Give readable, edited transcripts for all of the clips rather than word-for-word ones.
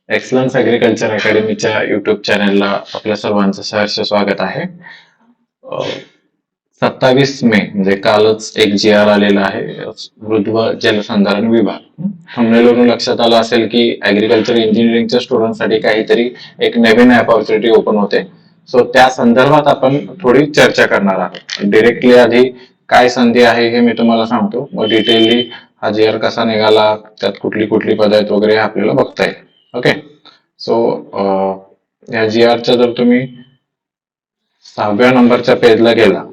Excellence agriculture अकॅडमीच्या YouTube चॅनलला आपल्या सर्वांचं सहर्ष स्वागत आहे. 27 मे म्हणजे कालच एक GR आलेला आहे, मृद व जलसंधारण विभाग. थंबनेलवरून लक्षात आलं असेल की ॲग्रिकल्चर इंजिनिअरिंगच्या स्टुडंटसाठी काहीतरी एक नवीन ऑपॉर्च्युनिटी ओपन होते. सो त्या संदर्भात आपण थोडी चर्चा करणार आहोत. डिरेक्टली आधी काय संधी आहे हे मी तुम्हाला सांगतो, मग डिटेलली हा GR कसा निघाला, त्यात कुठली कुठली पद आहेत वगैरे आपल्याला बघता येईल. ओके, सो या GRच्या जर तुम्ही 6व्या नंबरच्या पेजला गेला,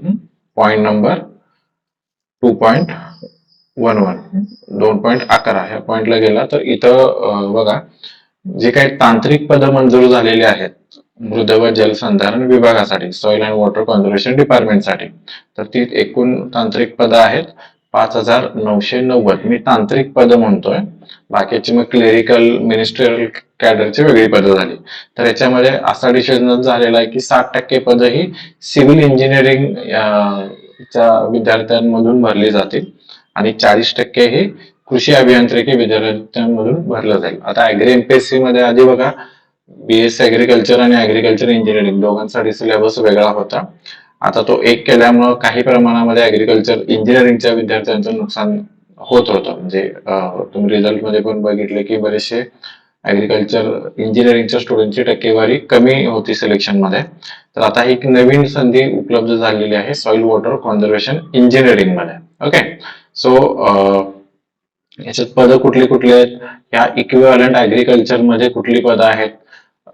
पॉइंट नंबर 2.11 2.11 ह्या पॉइंटला गेला तर इथं बघा, जे काही तांत्रिक पद मंजूर झालेली आहेत मृद व जलसंधारण विभागासाठी, सॉइल अँड वॉटर कन्झर्वेशन डिपार्टमेंटसाठी, तर ती एकूण तांत्रिक पद आहेत 5990. मी तांत्रिक पद म्हणतोय, बाकीची मग क्लेरिकल मिनिस्ट्रियल कॅडरची वेगळी पदं झाली. तर याच्यामध्ये असा डिसिजन झालेला आहे की 60% पदं ही सिव्हिल इंजिनिअरिंग च्या विद्यार्थ्यांमधून भरली जातील आणि 40% ही कृषी अभियांत्रिकी विद्यार्थ्यांमधून भरलं जाईल. आता ऍग्री MPSC मध्ये आधी बघा, BSc ऍग्रिकल्चर आणि ऍग्रिकल्चर इंजिनिअरिंग दोघांसाठी सिलेबस वेगळा होता. आता तो एक केल्यामुळं काही प्रमाणामध्ये ऍग्रिकल्चर इंजिनिअरिंगच्या विद्यार्थ्यांचं नुकसान होत होतं. म्हणजे तुम्ही रिझल्ट मध्ये पण बघितले की बरेचसे ऍग्रिकल्चर इंजिनिअरिंगच्या स्टुडंटची टक्केवारी कमी होती सिलेक्शन मध्ये. तर आता ही एक नवीन संधी उपलब्ध झालेली आहे सॉइल वॉटर कन्झर्वेशन इंजिनिअरिंग मध्ये. ओके, सो याच्यात पदं कुठली कुठली आहेत, या इक्विव्हॅलंट ऍग्रिकल्चर मध्ये कुठली पदं आहेत,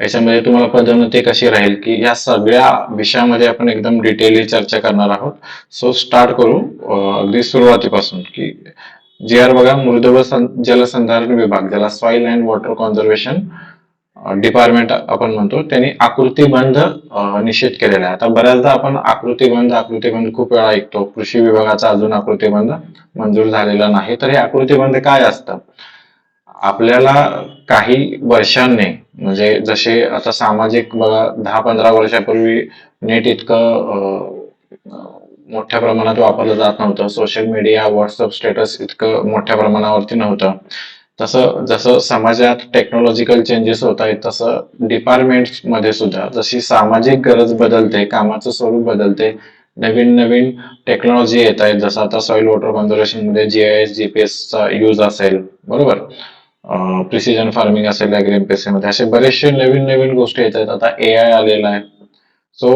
याच्यामध्ये तुम्हाला पदोन्नती कशी राहील, की या सगळ्या विषयामध्ये आपण एकदम डिटेलली चर्चा करणार आहोत. सो स्टार्ट करू अगदी सुरुवातीपासून. की GR बघा, मृद व जलसंधारण विभाग, ज्याला soil and water conservation department आपण म्हणतो, त्यांनी आकृतीबंध निश्चित केलेला आहे. आता बऱ्याचदा आपण आकृतीबंध खूप वेळा ऐकतो. कृषी विभागाचा अजून आकृतीबंध मंजूर झालेला नाही. तर हे आकृतीबंध काय असतं? आपल्याला काही वर्षांनी, म्हणजे जसे आता सामाजिक बघा, 10-15 वर्षापूर्वी नेट इतकं मोठ्या प्रमाणात वापरलं जात नव्हतं. सोशल मीडिया, व्हॉट्सअप स्टेटस इतकं मोठ्या प्रमाणावरती नव्हतं. तसं जसं समाजात टेक्नॉलॉजिकल चेंजेस होत आहेत, तसं डिपार्टमेंट्स मध्ये सुद्धा जशी सामाजिक गरज बदलते, कामाचं स्वरूप बदलते, नवीन नवीन टेक्नॉलॉजी येत आहेत. जसं आता सॉइल वॉटर कन्झर्वेशन मध्ये GIS GPS चा यूज असेल, बरोबर, प्रिसिजन फार्मिंग असेल ऍग्री MPSC मध्ये, असे बरेचसे नवीन नवीन गोष्टी येत आहेत. आता AI आलेला आहे. सो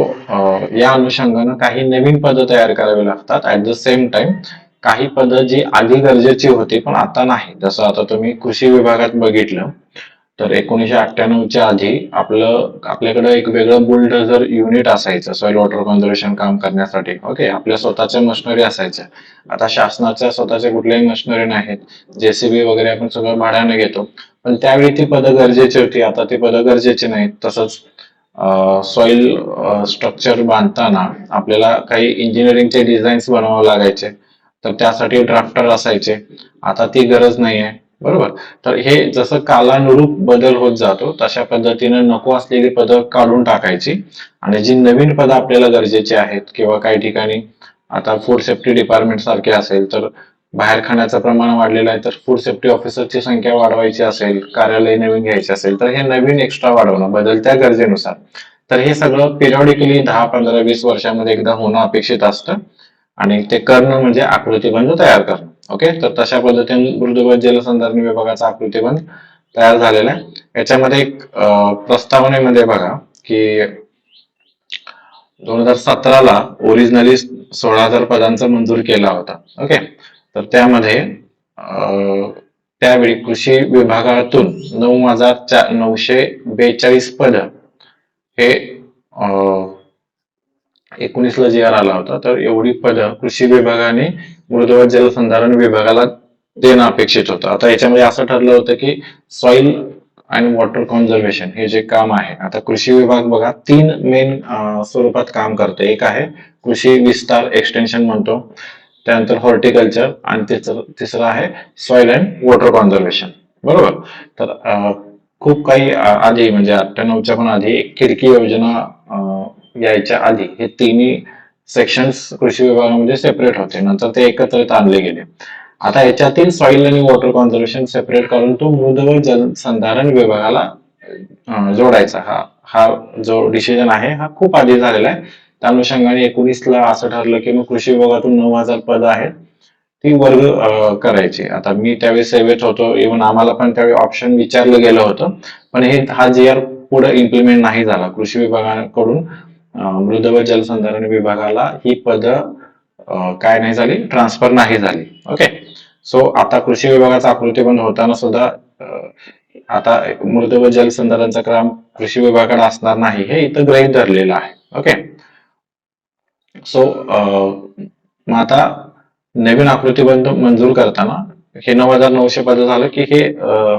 या अनुषंगानं काही नवीन पदं तयार करावी लागतात. ऍट द सेम टाइम काही पदं जी आधी गरजेची होती पण आता नाही. जसं आता तुम्ही कृषी विभागात बघितलं तर 1998च्या आधी आपल्याकडे एक वेगळं बुलडोझर युनिट असायचं सॉइल वॉटर कन्झर्वेशन काम करण्यासाठी. ओके, आपल्या स्वतःच्या मशिनरी असायच्या. आता शासनाच्या स्वतःच्या कुठल्याही मशिनरी नाहीत. JCB वगैरे आपण सगळं भाड्याने घेतो, पण त्यावेळी ती पदं गरजेची होती, आता ती पदं गरजेची नाहीत. तसंच सॉइल स्ट्रक्चर बांधताना आपल्याला काही इंजिनिअरिंगचे डिझाईन्स बनवावे लागायचे, तर त्यासाठी ड्राफ्टर असायचे. आता ती गरज नाही आहे, बरोबर. तर हे जसं कालानुरूप बदल होत जातो, तशा पद्धतीनं नको असलेली पदं काढून टाकायची आणि जी नवीन पदं आपल्याला गरजेची आहेत, किंवा काही ठिकाणी आता फूड सेफ्टी डिपार्टमेंट सारखे असेल तर बाहेर खाण्याचं प्रमाण वाढलेलं आहे, तर फूड सेफ्टी ऑफिसरची संख्या वाढवायची असेल, कार्यालय नवीन घ्यायचे असेल, तर हे नवीन एक्स्ट्रा वाढवणं बदलत्या गरजेनुसार. तर हे सगळं पिरियॉडिकली 10-15-20 वर्षामध्ये एकदा होणं अपेक्षित असतं आणि ते करणं म्हणजे आकृतीबंध तयार करणं. ओके, तर तशा पद्धतीने मृद व जलसंधारण विभागाचा आकृतीबंध तयार झालेला आहे. याच्यामध्ये एक प्रस्तावनेमध्ये बघा की 2017ला ओरिजिनली 16,000 पदांचा मंजूर केला होता. ओके, तर त्यामध्ये त्यावेळी कृषी विभागातून 9,942 पद हे 19ला GR आला होता. तर एवढी पदं कृषी विभागाने मृद व जलसंधारण विभागाला देणं अपेक्षित होतं. आता याच्यामध्ये असं ठरलं होतं की सॉइल आणि वॉटर कन्झर्वेशन हे जे काम आहे, आता कृषी विभाग बघा 3 मेन स्वरूपात काम करते. एक आहे कृषी विस्तार एक्सटेन्शन म्हणतो, त्यानंतर हॉर्टिकल्चर, आणि तिसरं आहे सॉइल अँड वॉटर कन्झर्वेशन, बरोबर. तर खूप काही आधी, म्हणजे 98च्या पण आधी, एक खिडकी योजना यायच्या आधी हे तिन्ही सेक्शन्स कृषी विभागामध्ये सेपरेट होते. नंतर ते एकत्रित आणले गेले. आता याच्यातील सॉइल आणि वॉटर कन्झर्वेशन सेपरेट करून तो मृद व जलसंधारण विभागाला जोडायचा हा हा जो डिसिजन आहे हा खूप आधी झालेला आहे. त्या अनुषंगाने 19ला असं ठरलं की मग कृषी विभागातून 9,000 पद आहेत ती वर्ग करायची. आता मी त्यावेळी सेवेत होतो, इव्हन आम्हाला पण त्यावेळी ऑप्शन विचारलं गेलं होतं, पण हा GR पुढे इम्प्लिमेंट नाही झाला. कृषी विभागाकडून मृद व जलसंधारण विभागाला ही पद काय नाही झाली, ट्रान्सफर नाही झाली. ओके, सो आता कृषी विभागाचा आकृतीबंध होताना सुद्धा आता मृद व जलसंधारणचा काम कृषी विभागाकडे असणार नाही हे इथं गृहीत धरलेलं आहे. ओके, सो मग आता नवीन आकृतीबंध मंजूर करताना हे 9,900 पद झालं की हे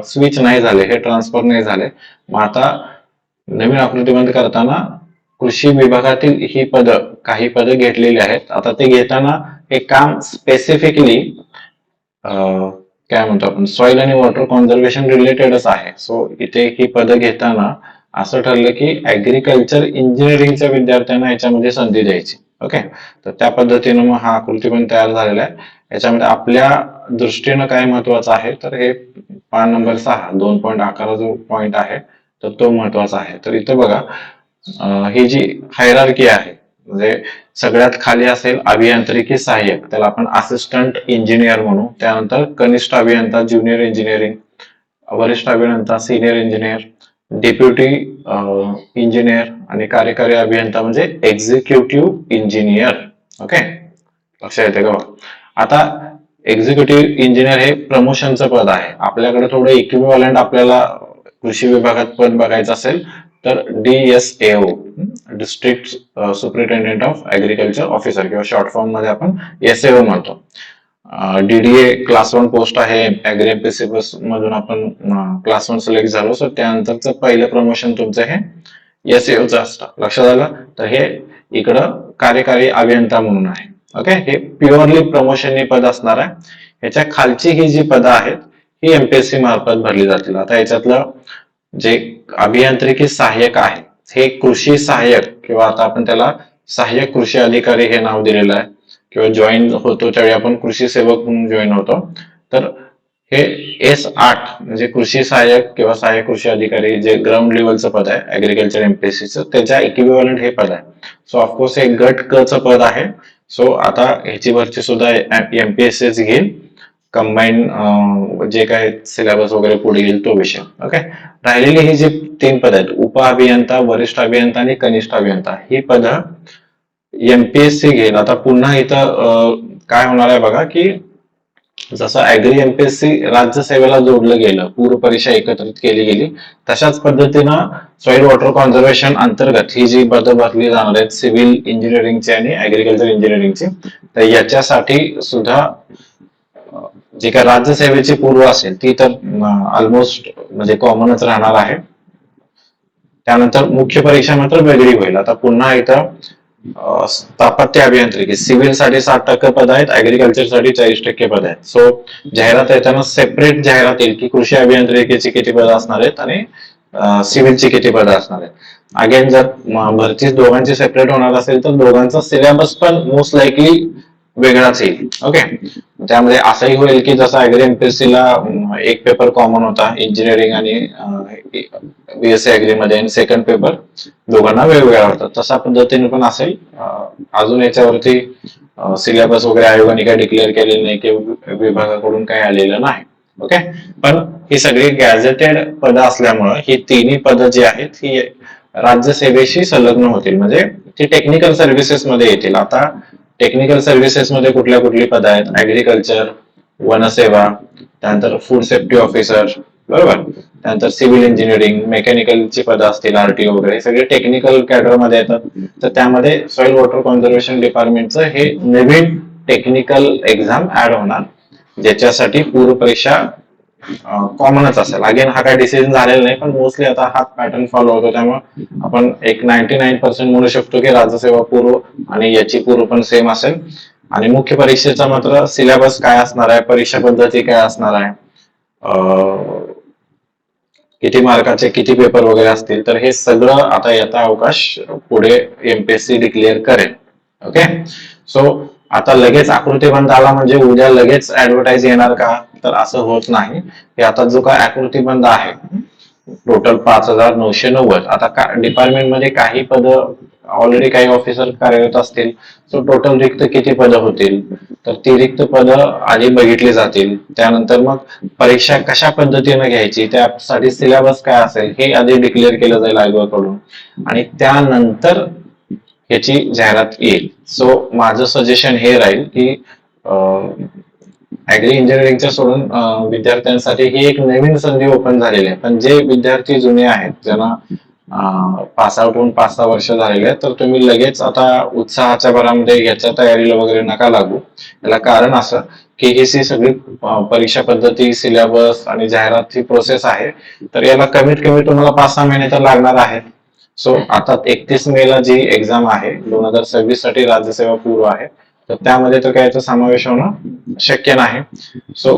स्विच नाही झाले, हे ट्रान्सफर नाही झाले. मग आता नवीन आकृतीबंध करताना कृषी विभागातील ही पद काही पद घेतलेली आहेत. आता ते घेताना हे काम स्पेसिफिकली काय म्हणतो आपण सॉइल आणि वॉटर कॉन्झर्वेशन रिलेटेडच आहे. सो इथे ही पद घेताना असं ठरलं की ऍग्रिकल्चर इंजिनिअरिंगच्या विद्यार्थ्यांना याच्यामध्ये संधी द्यायची. ओके, तर त्या पद्धतीनं मग हा आकृतीबंध तयार झालेला आहे. याच्यामध्ये आपल्या दृष्टीनं काय महत्वाचं आहे तर हे पान नंबर 6 2.11 जो पॉइंट आहे तर तो महत्वाचा आहे. तर इथं बघा ही जी हायरार्की आहे म्हणजे सगळ्यात खाली असेल अभियांत्रिकी सहाय्यक, त्याला आपण असिस्टंट इंजिनियर म्हणू. त्यानंतर कनिष्ठ अभियंता ज्युनियर इंजिनिअरिंग, वरिष्ठ अभियंता सिनियर इंजिनियर, डेप्युटी इंजिनियर आणि कार्यकारी अभियंता म्हणजे एक्झिक्युटिव्ह इंजिनियर. ओके, लक्षात येते का? आता एक्झिक्युटिव्ह इंजिनियर हे प्रमोशनचं पद आहे. आपल्याकडे थोडं इक्विव्हॅलंट आपल्याला कृषी विभागात पद बघायचं असेल तर DSAO district superintendent of agriculture officer किंवा शॉर्ट फॉर्म मध्ये आपण SAO म्हणतो. DDA क्लास 1 पोस्ट आहे. ऍग्री MPSC मधून आपण क्लास 1 सिलेक्ट झालो, सो त्यानंतरचं पहिलं प्रमोशन तुमचं हे SAOचं असतं. लक्षात आलं? तर हे इकडं कार्यकारी अभियंता म्हणून आहे. ओके, हे प्युअरली प्रमोशननी पद असणार आहे. ह्याच्या खालची ही जी पदं आहेत ही MPSC मार्फत भरली जातील. आता याच्यातलं जे अभियांत्रिकी सहाय्यक आहे हे कृषी सहाय्यक किंवा आता आपण त्याला सहाय्यक कृषी अधिकारी हे नाव दिलेलं आहे किंवा जॉईन होतो त्यावेळी आपण कृषी सेवक म्हणून जॉईन होतो. तर हे S8 म्हणजे कृषी सहाय्यक किंवा सहाय्यक कृषी अधिकारी जे ग्राउंड लेवलचं पद आहे ऍग्रिकल्चर MPSCचं, त्याच्या इक्विव्हॅलंट हे पद आहे. सो ऑफकोर्स हे गट क चं पद आहे. सो आता ह्याची भरती सुद्धा MPSCच घेईल. कंबाईन जे काय सिलेबस वगैरे पुढे येईल तो विषय. ओके, राहिलेली ही जी 3 पद आहेत उप अभियंता, वरिष्ठ अभियंता आणि कनिष्ठ अभियंता, ही पद MPSC घेईल. आता पुन्हा इथं काय होणार आहे बघा की जसं ऍग्री MPSC राज्यसेवेला जोडलं गेलं, पूर्व परीक्षा एकत्रित केली गेली, तशाच पद्धतीनं सॉइल वॉटर कॉन्झर्वेशन अंतर्गत ही जी पदं भरली जाणार आहेत सिव्हिल इंजिनिअरिंगची आणि ऍग्रिकल्चर इंजिनिअरिंगची, तर याच्यासाठी सुद्धा जी काय राज्यसेवेची पूर्व असेल ती तर ऑलमोस्ट म्हणजे कॉमनच राहणार आहे. त्यानंतर मुख्य परीक्षा मात्र वेगळी होईल. आता पुन्हा इथं स्थापत्य अभियांत्रिकी सिव्हिल साठी 60% पद आहेत, ऍग्रिकल्चर साठी 40% पद आहेत. सो जाहिरात येताना सेपरेट जाहिरात येईल की कृषी अभियांत्रिकीची किती पद असणार आहेत आणि सिव्हिलची किती पद असणार आहेत. अगेन जर भरती दोघांची सेपरेट होणार असेल तर दोघांचा सिलेबस पण मोस्ट लाईकली वेगळाच येईल. ओके, त्यामध्ये असंही होईल की जसं ऍग्री MPSC ला एक पेपर कॉमन होता इंजिनिअरिंग आणि BSc ऍग्री मध्ये आणि सेकंड पेपर दोघांना वेगवेगळा होता, तसा पद्धतीने पण असेल. अजून याच्यावरती सिलेबस वगैरे आयोगाने काही डिक्लेअर केलेलं नाही किंवा विभागाकडून काही आलेलं नाही. ओके, पण ही सगळी गॅझेटेड पदं असल्यामुळं ही तिन्ही पदं जी आहेत ही राज्यसेवेशी संलग्न होतील, म्हणजे ती टेक्निकल सर्व्हिसेस मध्ये येतील. आता टेक्निकल सर्व्हिसेस मध्ये कुठली पदं आहेत? ऍग्रिकल्चर, वनसेवा, त्यानंतर फूड सेफ्टी ऑफिसर, बरोबर, त्यानंतर सिव्हिल इंजिनिअरिंग, मेकॅनिकलची पदं असतील RTO वगैरे, सगळे टेक्निकल कॅडर मध्ये येतात. तर त्यामध्ये सॉइल वॉटर कॉन्झर्वेशन डिपार्टमेंटचं हे नवीन टेक्निकल एक्झाम ऍड होणार, ज्याच्यासाठी पूर्व परीक्षा कॉमनच असेल. अगेन हा काय डिसिजन झालेला नाही, पण मोस्टली आता हा पॅटर्न फॉलो होतो, त्यामुळे आपण एक 99% म्हणू शकतो की राज्यसेवा पूर्व आणि याची पूर्व पण सेम असेल. आणि मुख्य परीक्षेचा मात्र सिलेबस काय असणार आहे, परीक्षा पद्धती काय असणार आहे, किती मार्काचे किती पेपर वगैरे असतील, तर हे सगळं आता येता अवकाश पुढे MPSC डिक्लेअर करेल. ओके, सो आता लगेच आकृतीबंध आला म्हणजे उद्या लगेच ऍडव्हर्टाईज येणार का, तर असं होत नाही. हे आता जो काय आकृतीबंध आहे टोटल 5,990. आता डिपार्टमेंटमध्ये काही पद ऑलरेडी काही ऑफिसर कार्यरत असतील, सो टोटल रिक्त किती पदं होतील, तर ती रिक्त पदं आधी बघितली जातील. त्यानंतर मग परीक्षा कशा पद्धतीने घ्यायची, त्यासाठी सिलेबस काय असेल हे आधी डिक्लेअर केलं जाईल आयोगाकडून, आणि त्यानंतर याची जाहिरात येईल. सो माझं सजेशन हे राहील की ऍग्री इंजिनिअरिंगच्या सोडून विद्यार्थ्यांसाठी ही एक नवीन संधी ओपन झालेली आहे. पण जे विद्यार्थी जुने आहेत, ज्यांना पास आउट होऊन 5-6 वर्ष झालेले आहेत, तर तुम्ही लगेच आता उत्साहाच्या भरामध्ये याच्या तयारीला वगैरे नका लागू. याला कारण असं की ही सगळी परीक्षा पद्धती, सिलेबस आणि जाहिरात ही प्रोसेस आहे, तर याला कमीत कमी तुम्हाला 5-6 महिने तर लागणार आहेत. सो आता 31 मे ला जी एक्झाम आहे 2026 साठी राज्यसेवा पूर्व आहे, तर त्यामध्ये तर काय याचा समावेश होणं शक्य नाही. सो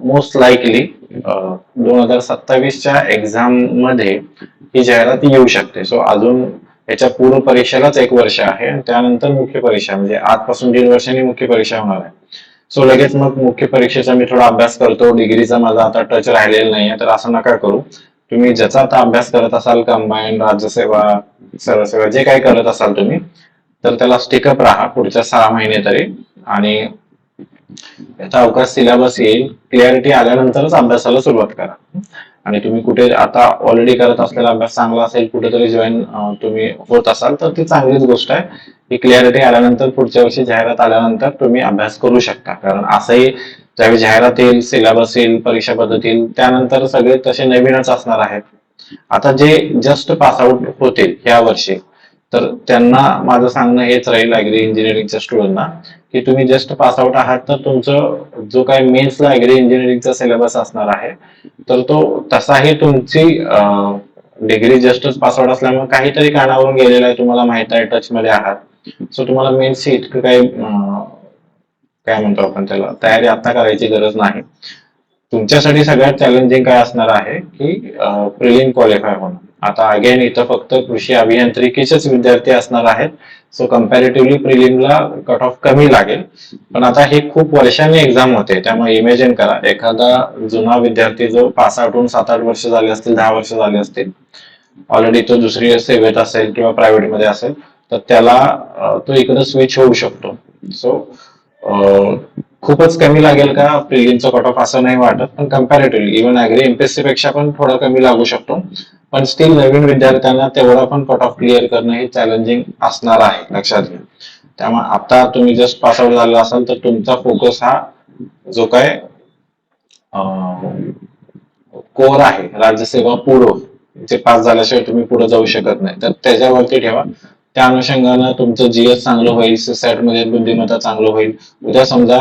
मोस्ट लाईकली 2027च्या एक्झाम मध्ये ही जाहिरात येऊ शकते. सो अजून याच्या पूर्व परीक्षेलाच 1 वर्ष आहे, आणि त्यानंतर मुख्य परीक्षा, म्हणजे आजपासून 1.5 वर्षांनी मुख्य परीक्षा होणार आहे. सो लगेच मग मुख्य परीक्षेचा मी थोडा अभ्यास करतो, डिग्रीचा माझा आता टच राहिलेला नाहीये, तर असं नका करू. तुम्ही ज्याचा आता अभ्यास करत असाल, कंबाईन, राज्यसेवा, सर्वसेवा, जे काही करत असाल तुम्ही, तर त्याला स्टिकअप राहा पुढच्या 6 महिने तरी. आणि याचा अवकाश सिलेबस येईल, क्लिअरिटी आल्यानंतरच अभ्यासाला सुरुवात करा. आणि तुम्ही कुठे आता ऑलरेडी करत असलेला अभ्यास चांगला असेल, कुठेतरी जॉईन तुम्ही होत असाल, तर ती चांगलीच गोष्ट आहे. ही क्लिअरिटी आल्यानंतर पुढच्या वर्षी जाहिरात आल्यानंतर तुम्ही अभ्यास करू शकता. कारण असंही ज्यावेळी जाहिरात येईल, सिलेबस येईल, परीक्षा पद्धती येईल, त्यानंतर सगळे तसे नवीनच असणार आहेत. आता जे जस्ट पास आउट होतील ह्या वर्षी, तर त्यांना माझं सांगणं हेच राहील ऍग्री इंजिनिअरिंगच्या स्टुडंटना, की तुम्ही जस्ट पास आउट आहात, तर तुमचं जो काही मेन्सला ऍग्री इंजिनिअरिंगचा सिलेबस असणार आहे, तर तो तसाही तुमची डिग्री जस्टच पास आउट असल्यामुळे काहीतरी कानावरून गेलेला आहे, तुम्हाला माहित आहे, टच मध्ये आहात. सो तुम्हाला मेन्सची इतकं काही काय म्हणतो आपण त्याला, तयारी आता करायची गरज नाही. तुमच्यासाठी सगळ्यात चॅलेंजिंग काय असणार आहे की प्रिलिम क्वालिफाय होणं. आता अगेन इथं फक्त कृषी अभियांत्रिकीचेच विद्यार्थी असणार आहेत, सो कम्पॅरेटिव्हली प्रिलिमला कट ऑफ कमी लागेल. पण आता हे खूप वर्षांनी एक्झाम होते, त्यामुळे इमॅजिन करा एखादा जुना विद्यार्थी जो पास आउट होऊन 7-8 वर्ष झाले असतील, 10 वर्ष झाले असतील, ऑलरेडी तो दुसरी सेवेत असेल किंवा प्रायव्हेट मध्ये असेल, तर त्याला तो इकडे स्विच होऊ शकतो. सो खूपच कमी लागेल का प्रिलिमचा कट ऑफ, असं नाही वाटत. पण कम्पॅरेटिव्हली इव्हन ऍग्री एमपीएससी पेक्षा पण थोडा कमी लागू शकतो. पण स्टील नवीन विद्यार्थ्यांना तेवढा पण कट ऑफ क्लिअर करणं हे चॅलेंजिंग असणार आहे, लक्षात घ्या. त्यामुळे आता तुम्ही जस्ट पास आउट झाला असाल, तर तुमचा फोकस हा जो काय कोर आहे राज्यसेवा पूर्व, जे पास झाल्याशिवाय तुम्ही पुढे जाऊ शकत नाही, तर त्याच्यावरती ठेवा. त्या अनुषंगानं तुमचं जीएस चांगलं होईल, सॅट मध्ये बुद्धिमत्ता चांगलं होईल. उद्या समजा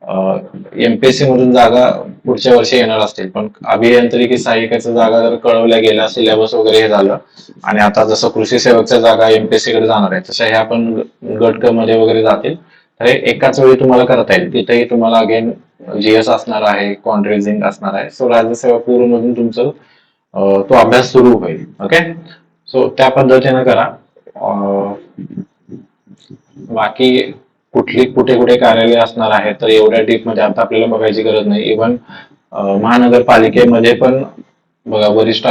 एमपीएससी मधून जागा पुढच्या वर्षी येणार असतील, पण अभियांत्रिकी सहाय्यकाच्या जागा जर कळवल्या गेल्या, सिलेबस वगैरे हे झालं, आणि आता जसं कृषी सेवकच्या जागा एमपीएससी कडे जाणार आहे, तशा ह्या पण गट क मध्ये वगैरे जातील, तर हे एकाच वेळी तुम्हाला करता येईल. तिथेही तुम्हाला अगेन जीएस असणार आहे, कॉन्ट्रेजिंग असणार आहे. सो राज्यसेवा पूर्व मधून तुमचं तो अभ्यास सुरू होईल. ओके, सो त्या पद्धतीने करा. बाकी कुठे कुठे कार्यालय असणार आहे, तर एवढ्या डीप मध्ये आता आपल्याला बघायची गरज नाही. इव्हन महानगरपालिकेमध्ये पण बघा, वरिष्ठ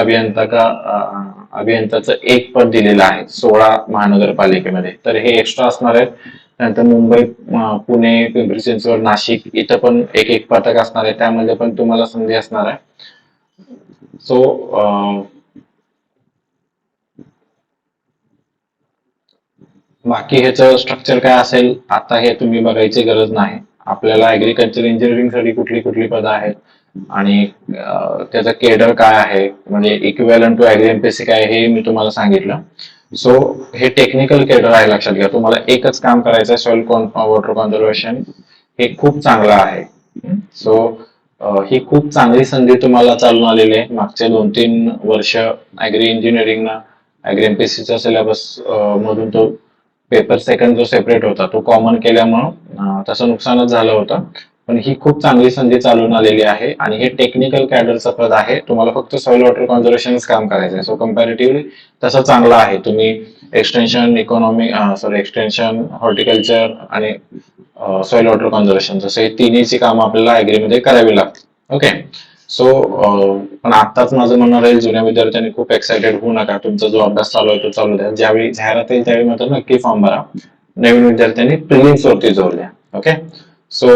अभियंताचं एक पद दिलेलं आहे 16 महानगरपालिकेमध्ये, तर हे एक्स्ट्रा असणार आहे. त्यानंतर मुंबई, पुणे, पिंपरी चिंचवड, नाशिक इथं पण एक पथक असणार आहे, त्यामध्ये पण तुम्हाला संधी असणार आहे. सो बाकी ह्याचं स्ट्रक्चर काय असेल आता हे तुम्ही बघायची गरज नाही. आपल्याला ऍग्रिकल्चर इंजिनिअरिंग साठी कुठली पदं आहेत आणि त्याचं केडर काय आहे, म्हणजे इक्विव्हॅलंट टू ऍग्री एमपीएससी काय, हे मी तुम्हाला सांगितलं. सो हे टेक्निकल केडर आहे, लक्षात घ्या. तुम्हाला एकच काम करायचं आहे, सॉइल वॉटर कॉन्झर्वेशन. हे खूप चांगलं आहे. सो ही खूप चांगली संधी तुम्हाला चालून आलेली आहे. मागचे 2-3 वर्ष ऍग्री इंजिनिअरिंगना ऍग्री एमपीएससीच्या सिलेबस मधून तो पेपर सेकंड जो सेपरेट होता तो कॉमन केल्यामुळं तसं नुकसानच झालं होतं. पण ही खूप चांगली संधी चालून आलेली आहे, आणि हे टेक्निकल कॅडरचं पद आहे. तुम्हाला फक्त सॉइल वॉटर कॉन्झर्वेशन काम करायचं आहे. सो कम्पॅरेटिव्हली तसं चांगलं आहे. तुम्ही एक्सटेन्शन एक्सटेन्शन, हॉर्टिकल्चर आणि सॉइल वॉटर कॉन्झर्वेशन, जसे तिन्हीची कामं आपल्याला ऍग्रीमध्ये करावी लागतील. ओके, सो पण आत्ताच माझं म्हणणं राहील, जुन्या विद्यार्थ्यांनी खूप एक्साइटेड होऊ नका. तुमचा जो अभ्यास चालू आहे तो चालू द्या. ज्यावेळी जाहिरात येईल त्यावेळी मात्र नक्की फॉर्म भरा. नवीन विद्यार्थ्यांनी प्रिलिम्स वरती जोर द्या. ओके. सो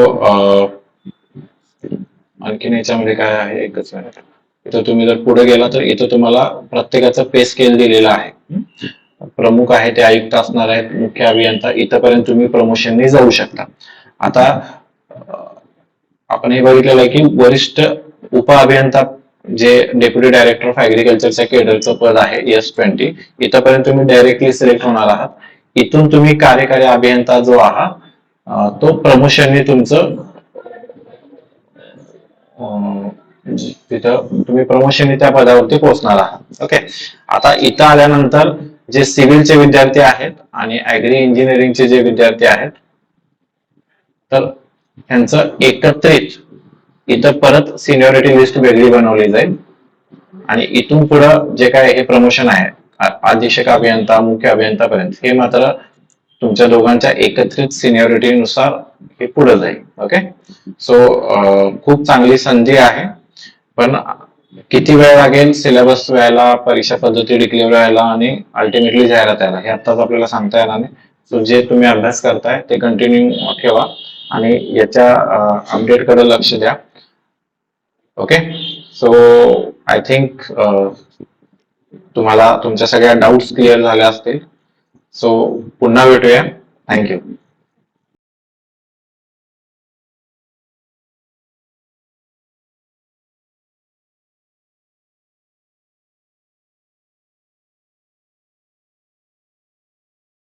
आणखीन याच्यामध्ये काय आहे, एकच मिनिट. इथं तुम्ही जर पुढे गेला तर इथं तुम्हाला प्रत्येकाचं पे स्केल दिलेलं आहे. प्रमुख आहे ते आयुक्त असणार आहेत, मुख्य अभियंता इथपर्यंत तुम्ही प्रमोशनने जाऊ शकता. आता आपण हे बघितलेलं आहे की वरिष्ठ उप अभियंता जे डेप्युटी डायरेक्टर ऑफ ऍग्रिकल्चरच्या केडरचं पद आहे S20, इथपर्यंत तुम्ही डायरेक्टली सिलेक्ट होणार आहात. इथून तुम्ही कार्यकारी अभियंता जो आहात तो प्रमोशनने तुमचं तिथं तुम्ही प्रमोशनने त्या पदावरती पोहोचणार आहात. ओके. आता इथं आल्यानंतर जे सिव्हिलचे विद्यार्थी आहेत आणि ऍग्री इंजिनिअरिंगचे जे विद्यार्थी आहेत तर ह्यांचं एकत्रित इथं परत सिनियरिटी लिस्ट वेगळी बनवली जाईल आणि इथून पुढं जे काय हे प्रमोशन आहे अधीक्षक अभियंता मुख्य अभियंतापर्यंत हे मात्र तुमच्या दोघांच्या एकत्रित सिनियरिटीनुसार हे पुढे जाईल. ओके. सो खूप चांगली संधी आहे, पण किती वेळ लागेल सिलेबस व्हायला, परीक्षा पद्धती डिक्लेअर व्हायला आणि अल्टिमेटली जाहिरात यायला हे आत्ताच आपल्याला सांगता येणार नाही. सो जे तुम्ही अभ्यास करताय ते कंटिन्यू ठेवा आणि याच्या अपडेटकडे लक्ष द्या. ओके. सो आय थिंक तुम्हाला तुमच्या सगळ्या डाऊट्स क्लिअर झाल्या असतील. सो पुन्हा भेटूया. थँक्यू.